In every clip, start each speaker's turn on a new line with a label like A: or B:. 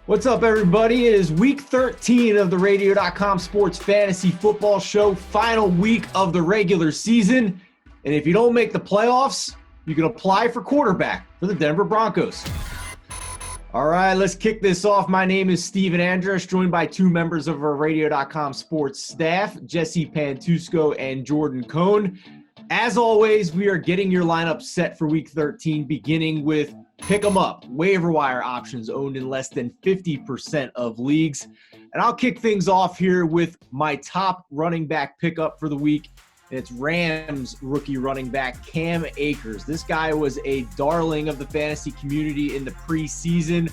A: What's up, everybody? It is week 13 of the Radio.com Sports Fantasy Football Show, final week of the regular season. And if you don't make the playoffs, you can apply for quarterback for the Denver Broncos. All right, let's kick this off. My name is Steven Andrus, joined by two members of our Radio.com Sports staff, Jesse Pantusco and Jordan Cohn. As always, we are getting your lineup set for week 13, beginning with pick 'em up, waiver wire options owned in less than 50% of leagues. And I'll kick things off here with my top running back pickup for the week. And it's Rams rookie running back Cam Akers. This guy was a darling of the fantasy community in the preseason,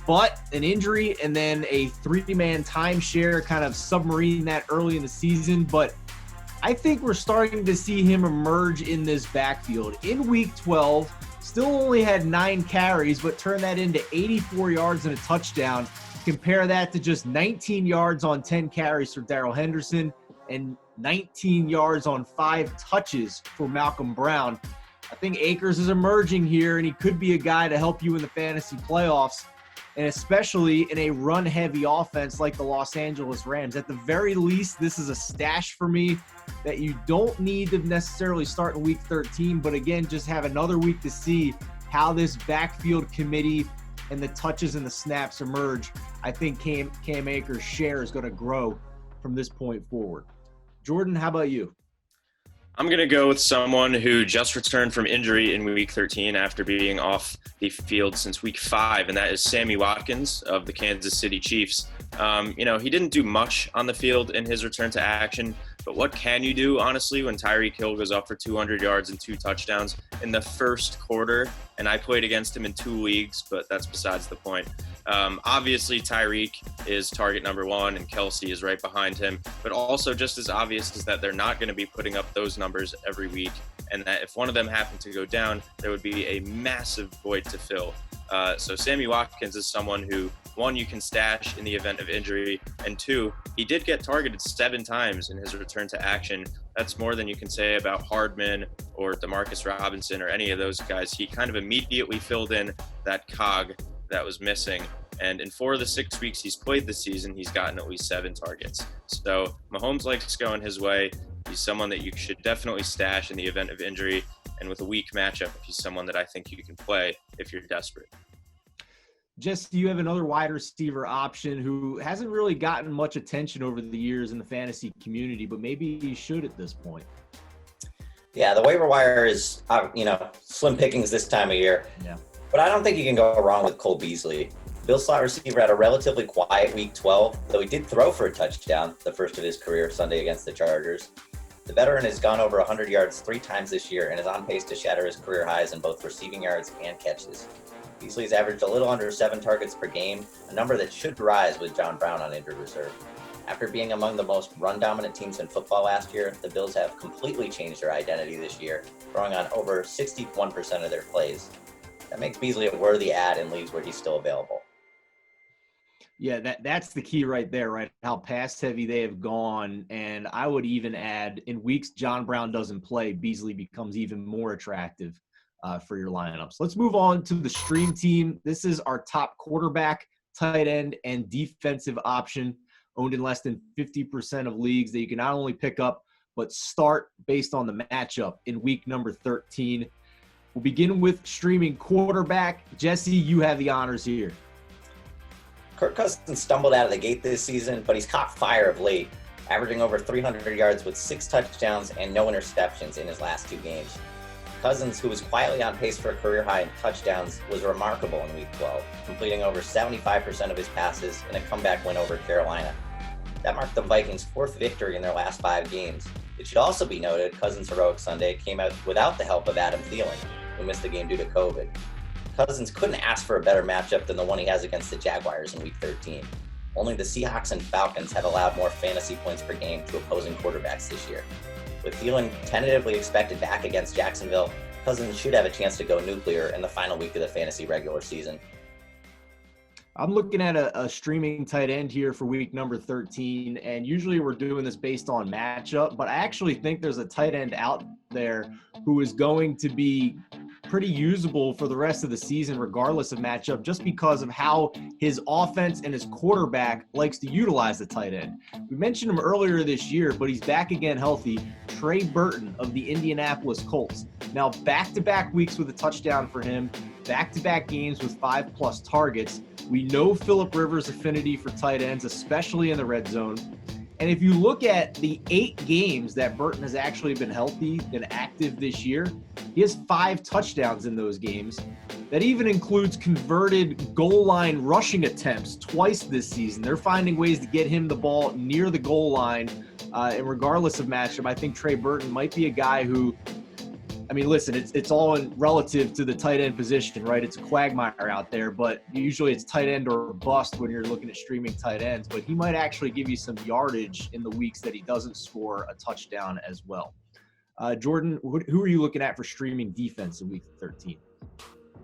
A: but an injury and then a three-man timeshare kind of submarine that early in the season. But I think we're starting to see him emerge in this backfield. In week 12, still only had 9 carries, but turned that into 84 yards and a touchdown. Compare that to just 19 yards on 10 carries for Darrell Henderson and 19 yards on 5 touches for Malcolm Brown. I think Akers is emerging here, and he could be a guy to help you in the fantasy playoffs, and especially in a run-heavy offense like the Los Angeles Rams. At the very least, this is a stash for me that you don't need to necessarily start in week 13, but again, just have another week to see how this backfield committee and the touches and the snaps emerge. I think Cam Akers' share is going to grow from this point forward. Jordan, how about you?
B: I'm going to go with someone who just returned from injury in week 13 after being off the field since week 5, and that is Sammy Watkins of the Kansas City Chiefs. He didn't do much on the field in his return to action, but what can you do, honestly, when Tyreek Hill goes up for 200 yards and 2 touchdowns in the first quarter? And I played against him in 2 leagues, but that's besides the point. Obviously, Tyreek is target number 1, and Kelsey is right behind him. But also just as obvious is that they're not going to be putting up those numbers every week, and that if one of them happened to go down, there would be a massive void to fill. So Sammy Watkins is someone who, 1, you can stash in the event of injury, and 2, he did get targeted 7 times in his return to action. That's more than you can say about Hardman or Demarcus Robinson or any of those guys. He kind of immediately filled in that cog that was missing. And in 4 of the 6 weeks he's played this season, he's gotten at least 7 targets. So Mahomes likes going his way. He's someone that you should definitely stash in the event of injury. And with a weak matchup, he's someone that I think you can play if you're desperate.
A: Jesse, you have another wide receiver option who hasn't really gotten much attention over the years in the fantasy community, but maybe he should at this point.
C: Yeah, the waiver wire is, slim pickings this time of year.
A: Yeah.
C: But I don't think you can go wrong with Cole Beasley. Bill's slot receiver had a relatively quiet week 12, though he did throw for a touchdown, the first of his career Sunday against the Chargers. The veteran has gone over 100 yards 3 times this year and is on pace to shatter his career highs in both receiving yards and catches. Beasley's averaged a little under 7 targets per game, a number that should rise with John Brown on injured reserve. After being among the most run-dominant teams in football last year, the Bills have completely changed their identity this year, throwing on over 61% of their plays. That makes Beasley a worthy add in leagues where he's still available.
A: Yeah, that's the key right there, right? How pass-heavy they have gone. And I would even add, in weeks John Brown doesn't play, Beasley becomes even more attractive for your lineups. Let's move on to the stream team. This is our top quarterback, tight end, and defensive option, owned in less than 50% of leagues, that you can not only pick up, but start based on the matchup in week number 13. We'll begin with streaming quarterback. Jesse, you have the honors here.
C: Kirk Cousins stumbled out of the gate this season, but he's caught fire of late, averaging over 300 yards with 6 touchdowns and no interceptions in his last 2 games. Cousins, who was quietly on pace for a career high in touchdowns, was remarkable in week 12, completing over 75% of his passes in a comeback win over Carolina. That marked the Vikings' 4th victory in their last 5 games. It should also be noted Cousins' heroic Sunday came out without the help of Adam Thielen, who missed the game due to COVID. Cousins couldn't ask for a better matchup than the one he has against the Jaguars in week 13. Only the Seahawks and Falcons have allowed more fantasy points per game to opposing quarterbacks this year. With Thielen tentatively expected back against Jacksonville, Cousins should have a chance to go nuclear in the final week of the fantasy regular season.
A: I'm looking at a streaming tight end here for week number 13, and usually we're doing this based on matchup, but I actually think there's a tight end out there who is going to be pretty usable for the rest of the season, regardless of matchup, just because of how his offense and his quarterback likes to utilize the tight end. We mentioned him earlier this year, but he's back again healthy. Trey Burton of the Indianapolis Colts. Now, back-to-back weeks with a touchdown for him, back-to-back games with 5+ targets. We know Phillip Rivers' affinity for tight ends, especially in the red zone. And if you look at the 8 games that Burton has actually been healthy and active this year, he has 5 touchdowns in those games. That even includes converted goal line rushing attempts twice this season. They're finding ways to get him the ball near the goal line. And regardless of matchup, I think Trey Burton might be a guy who, I mean, listen, it's all relative to the tight end position, right? It's a quagmire out there, but usually it's tight end or bust when you're looking at streaming tight ends. But he might actually give you some yardage in the weeks that he doesn't score a touchdown as well. Jordan, who are you looking at for streaming defense in Week 13?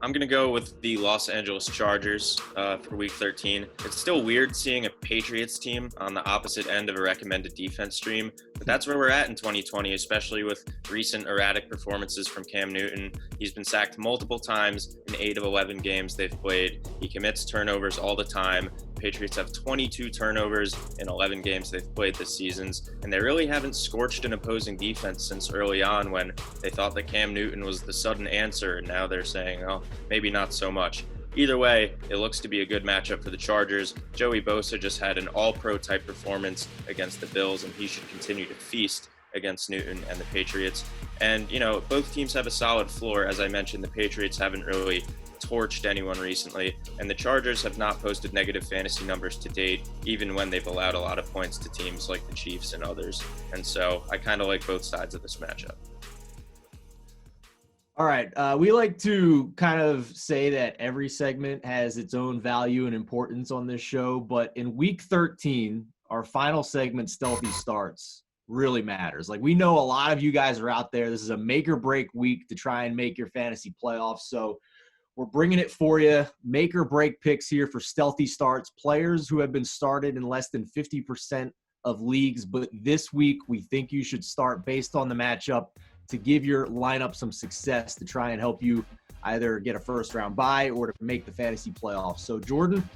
B: I'm going to go with the Los Angeles Chargers for Week 13. It's still weird seeing a Patriots team on the opposite end of a recommended defense stream, but that's where we're at in 2020, especially with recent erratic performances from Cam Newton. He's been sacked multiple times in 8 of 11 games they've played. He commits turnovers all the time. Patriots have 22 turnovers in 11 games they've played this season, and they really haven't scorched an opposing defense since early on when they thought that Cam Newton was the sudden answer, and now they're saying, oh, maybe not so much. Either way, it looks to be a good matchup for the Chargers. Joey Bosa just had an all-pro type performance against the Bills, and he should continue to feast against Newton and the Patriots. And, you know, both teams have a solid floor. As I mentioned, the Patriots haven't really torched anyone recently, and the Chargers have not posted negative fantasy numbers to date, even when they've allowed a lot of points to teams like the Chiefs and others. And so I kind of like both sides of this matchup.
A: All right. We like to kind of say that every segment has its own value and importance on this show, but in Week 13, our final segment, Stealthy Starts, really matters. Like, we know a lot of you guys are out there. This is a make or break week to try and make your fantasy playoffs. So we're bringing it for you. Make or break picks here for Stealthy Starts. Players who have been started in less than 50% of leagues, but this week we think you should start based on the matchup to give your lineup some success to try and help you either get a first-round bye or to make the fantasy playoffs. So, Jordan,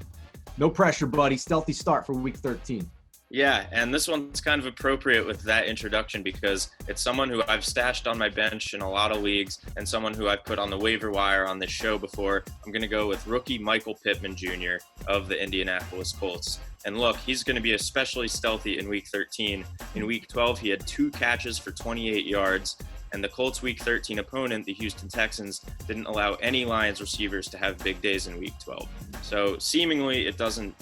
A: no pressure, buddy. Stealthy start for Week 13.
B: Yeah, and this one's kind of appropriate with that introduction because it's someone who I've stashed on my bench in a lot of leagues and someone who I've put on the waiver wire on this show before. I'm going to go with rookie Michael Pittman Jr. of the Indianapolis Colts. And look, he's going to be especially stealthy in Week 13. In Week 12, he had 2 catches for 28 yards. And the Colts' Week 13 opponent, the Houston Texans, didn't allow any Lions receivers to have big days in Week 12. So seemingly it doesn't,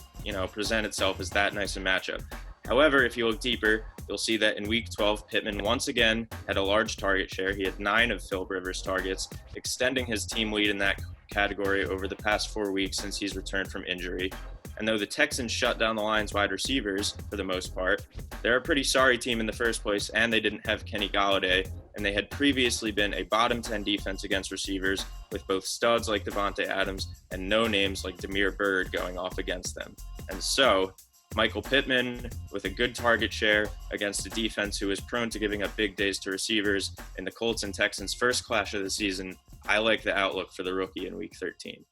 B: present itself as that nice a matchup. However, if you look deeper, you'll see that in Week 12, Pittman once again had a large target share. He had 9 of Phil Rivers' targets, extending his team lead in that category over the past 4 weeks since he's returned from injury. And though the Texans shut down the Lions wide receivers for the most part, they're a pretty sorry team in the first place, and they didn't have Kenny Golladay, and they had previously been a bottom 10 defense against receivers with both studs like Devontae Adams and no names like Damiere Byrd going off against them. And so Michael Pittman with a good target share against a defense who is prone to giving up big days to receivers in the Colts and Texans' first clash of the season. I like the outlook for the rookie in Week 13.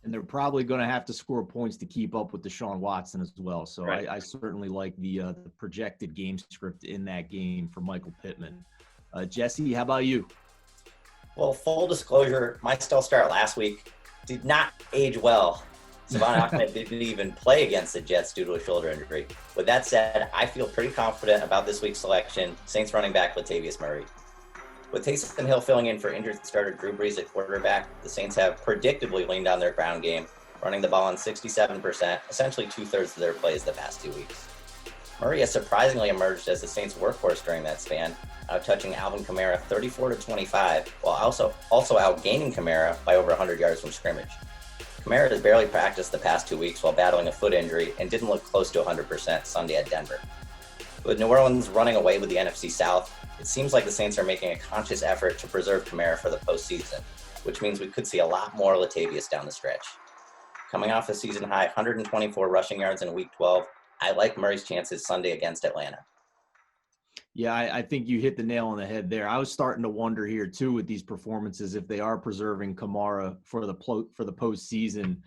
A: And they're probably going to have to score points to keep up with Deshaun Watson as well. So right. I certainly like the projected game script in that game for Michael Pittman. Jesse, how about you?
C: Well, full disclosure, my stealth start last week did not age well. Savon Ahmed didn't even play against the Jets due to a shoulder injury. With that said, I feel pretty confident about this week's selection, Saints running back Latavius Murray. With Taysom Hill filling in for injured starter Drew Brees at quarterback, the Saints have predictably leaned on their ground game, running the ball on 67%, essentially 2/3 of their plays the past 2 weeks. Murray has surprisingly emerged as the Saints' workhorse during that span, out-touching Alvin Kamara 34-25, while also outgaining Kamara by over 100 yards from scrimmage. Kamara has barely practiced the past 2 weeks while battling a foot injury and didn't look close to 100% Sunday at Denver. With New Orleans running away with the NFC South, it seems like the Saints are making a conscious effort to preserve Kamara for the postseason, which means we could see a lot more Latavius down the stretch. Coming off a season-high 124 rushing yards in Week 12, I like Murray's chances Sunday against Atlanta.
A: Yeah, I think you hit the nail on the head there. I was starting to wonder here too with these performances if they are preserving Kamara for the postseason,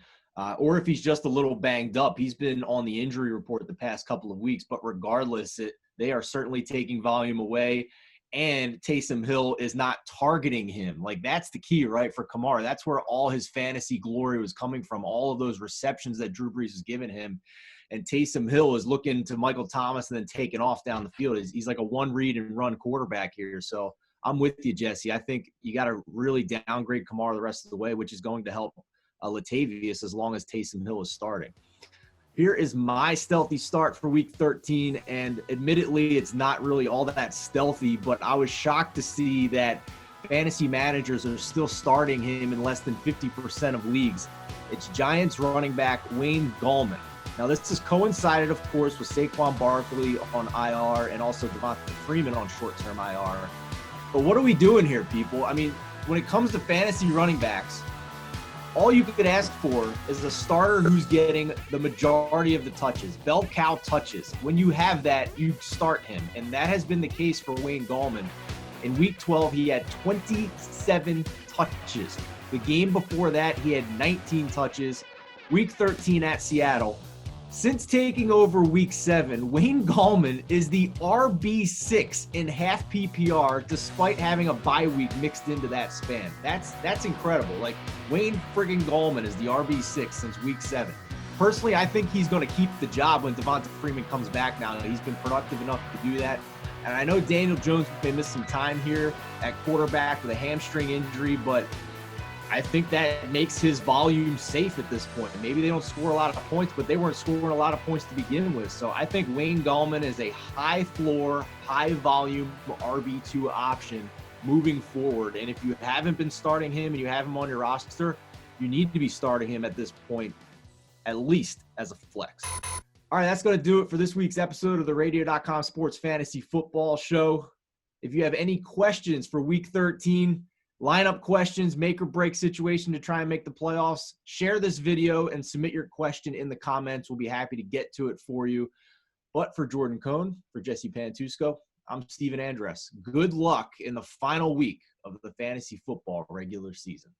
A: or if he's just a little banged up. He's been on the injury report the past couple of weeks, but regardless, they are certainly taking volume away, and Taysom Hill is not targeting him. Like, that's the key, right, for Kamara. That's where all his fantasy glory was coming from, all of those receptions that Drew Brees has given him. And Taysom Hill is looking to Michael Thomas and then taking off down the field. He's like a one-read-and-run quarterback here. So I'm with you, Jesse. I think you got to really downgrade Kamara the rest of the way, which is going to help Latavius as long as Taysom Hill is starting. Here is my stealthy start for Week 13, and admittedly, it's not really all that stealthy, but I was shocked to see that fantasy managers are still starting him in less than 50% of leagues. It's Giants running back Wayne Gallman. Now, this has coincided, of course, with Saquon Barkley on IR and also Devonta Freeman on short-term IR. But what are we doing here, people? I mean, when it comes to fantasy running backs, all you could ask for is a starter who's getting the majority of the touches, bell cow touches. When you have that, you start him, and that has been the case for Wayne Gallman. In Week 12, he had 27 touches. The game before that, he had 19 touches. Week 13 at Seattle. Since taking over Week 7, Wayne Gallman is the RB6 in half PPR despite having a bye week mixed into that span. That's incredible. Like, Wayne friggin' Gallman is the RB6 since Week 7. Personally, I think he's going to keep the job when Devonta Freeman comes back now. He's been productive enough to do that. And I know Daniel Jones may miss some time here at quarterback with a hamstring injury, but I think that makes his volume safe at this point. Maybe they don't score a lot of points, but they weren't scoring a lot of points to begin with. So I think Wayne Gallman is a high floor, high volume RB2 option moving forward. And if you haven't been starting him and you have him on your roster, you need to be starting him at this point, at least as a flex. All right, that's going to do it for this week's episode of the Radio.com Sports Fantasy Football Show. If you have any questions for Week 13, lineup questions, make or break situation to try and make the playoffs, share this video and submit your question in the comments. We'll be happy to get to it for you. But for Jordan Cohn, for Jesse Pantusco, I'm Steven Andress. Good luck in the final week of the fantasy football regular season.